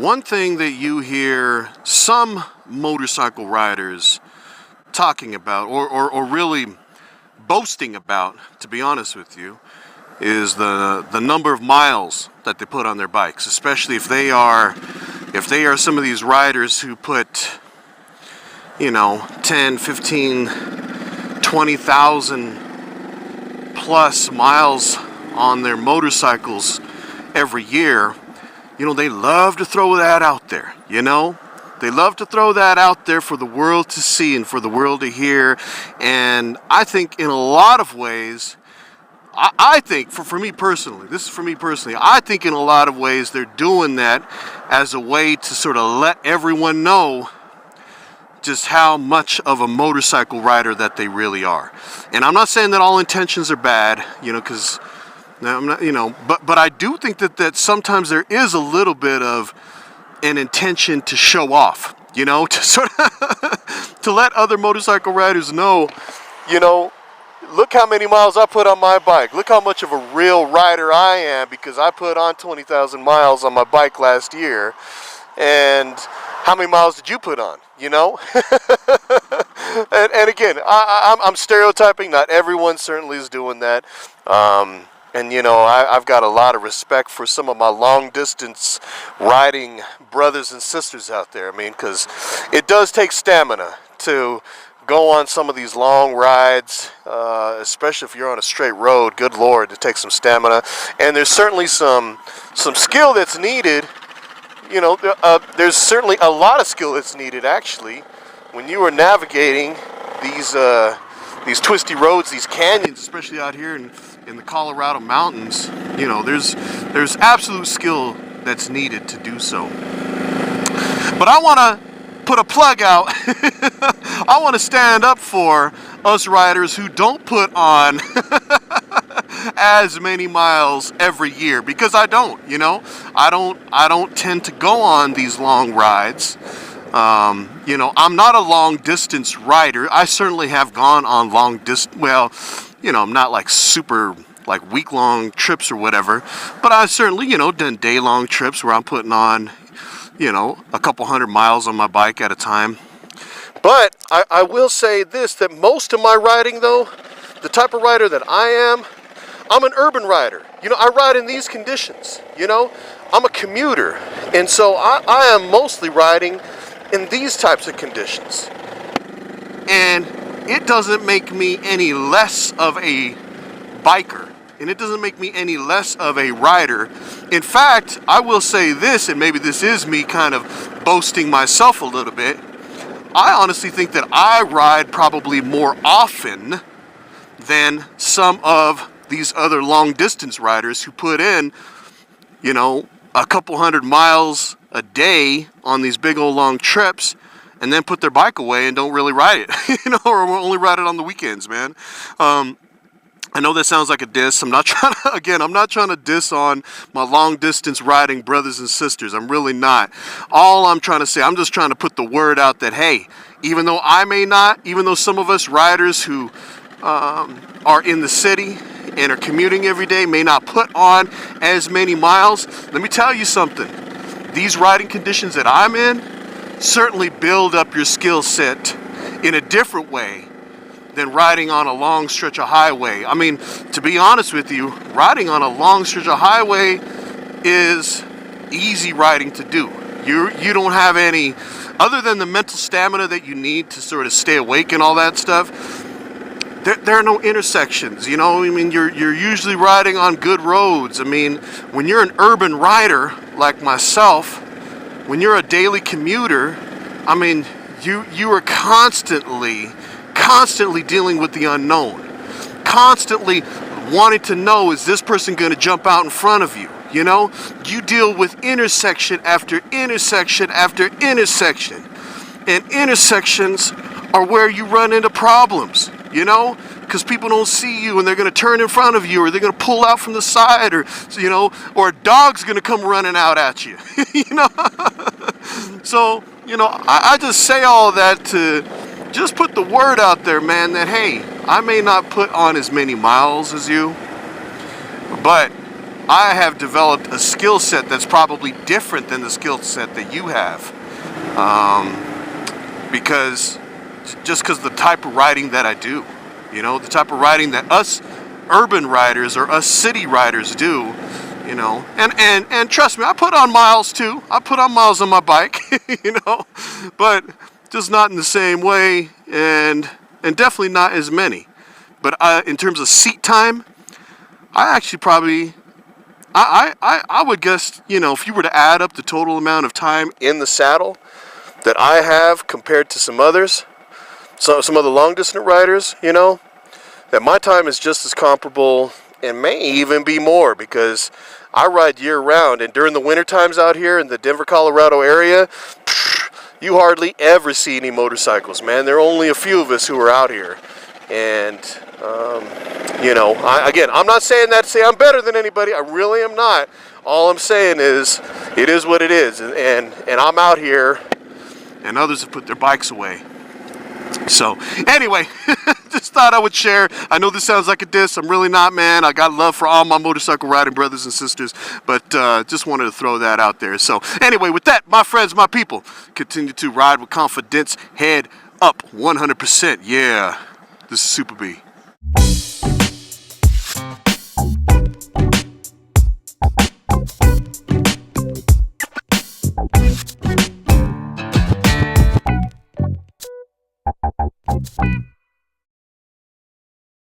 One thing that you hear some motorcycle riders talking about, or really boasting about, to be honest with you, is the number of miles that they put on their bikes, especially if they are some of these riders who put 10, 15, 20,000 plus miles on their motorcycles every year. They love to throw that out there, They love to throw that out there for the world to see and for the world to hear. And I think in a lot of ways, I think, for me personally, this is for me personally, I think in a lot of ways they're doing that as a way to sort of let everyone know just how much of a motorcycle rider that they really are. And I'm not saying that all intentions are bad, because I'm not, but I do think that sometimes there is a little bit of an intention to show off, to sort of to let other motorcycle riders know, look how many miles I put on my bike. Look how much of a real rider I am because I put on 20,000 miles on my bike last year. And how many miles did you put on? and again, I'm stereotyping. Not everyone certainly is doing that. And I've got a lot of respect for some of my long distance riding brothers and sisters out there. Because it does take stamina to go on some of these long rides, especially if you're on a straight road. Good Lord, it takes some stamina. And there's certainly some skill that's needed. There's certainly a lot of skill that's needed, actually, when you are navigating these twisty roads, these canyons, especially out here in the Colorado mountains. There's absolute skill that's needed to do so. But I want to put a plug out. I want to stand up for us riders who don't put on as many miles every year, because I don't. I don't tend to go on these long rides. I'm not a long distance rider. I certainly have gone on long distance. Well, I'm not like super like week long trips or whatever, but I've certainly, done day long trips where I'm putting on, a couple hundred miles on my bike at a time. But I will say this, that most of my riding, though, the type of rider that I am, I'm an urban rider. I ride in these conditions. I'm a commuter. And so I am mostly riding in these types of conditions. And it doesn't make me any less of a biker. And it doesn't make me any less of a rider. In fact, I will say this, and maybe this is me kind of boasting myself a little bit. I honestly think that I ride probably more often than some of these other long distance riders who put in, a couple hundred miles a day on these big old long trips and then put their bike away and don't really ride it, or only ride it on the weekends, man. I know that sounds like a diss. I'm not trying to diss on my long distance riding brothers and sisters. I'm really not. All I'm trying to say, I'm just trying to put the word out that, hey, even though some of us riders who are in the city and are commuting every day may not put on as many miles, let me tell you something. These riding conditions that I'm in certainly build up your skill set in a different way than riding on a long stretch of highway. To be honest with you, riding on a long stretch of highway is easy riding to do. You don't have any, other than the mental stamina that you need to sort of stay awake and all that stuff. There are no intersections, you're usually riding on good roads. When you're an urban rider like myself, when you're a daily commuter, you are constantly dealing with the unknown, constantly wanting to know, is this person going to jump out in front of you? You deal with intersection after intersection after intersection, and intersections are where you run into problems, because people don't see you and they're going to turn in front of you, or they're going to pull out from the side, or a dog's going to come running out at you. So I just say all that to just put the word out there, man, that hey, I may not put on as many miles as you, but I have developed a skill set that's probably different than the skill set that you have. Because the type of riding that I do, you know, the type of riding that us urban riders or us city riders do, you know, and trust me, I put on miles too. I put on miles on my bike, you know, but just not in the same way, and definitely not as many. But in terms of seat time, I actually probably, I would guess, you know, if you were to add up the total amount of time in the saddle that I have compared to some others, some other long distance riders, you know, that my time is just as comparable and may even be more, because I ride year round, and during the winter times out here in the Denver, Colorado area, you hardly ever see any motorcycles, man. There are only a few of us who are out here. And, you know, I'm not saying that to say I'm better than anybody. I really am not. All I'm saying is, it is what it is. And I'm out here, and others have put their bikes away. So, anyway, just thought I would share. I know this sounds like a diss. I'm really not, man. I got love for all my motorcycle riding brothers and sisters, but just wanted to throw that out there. So, anyway, with that, my friends, my people, continue to ride with confidence, head up 100%. Yeah, this is SoopaBee.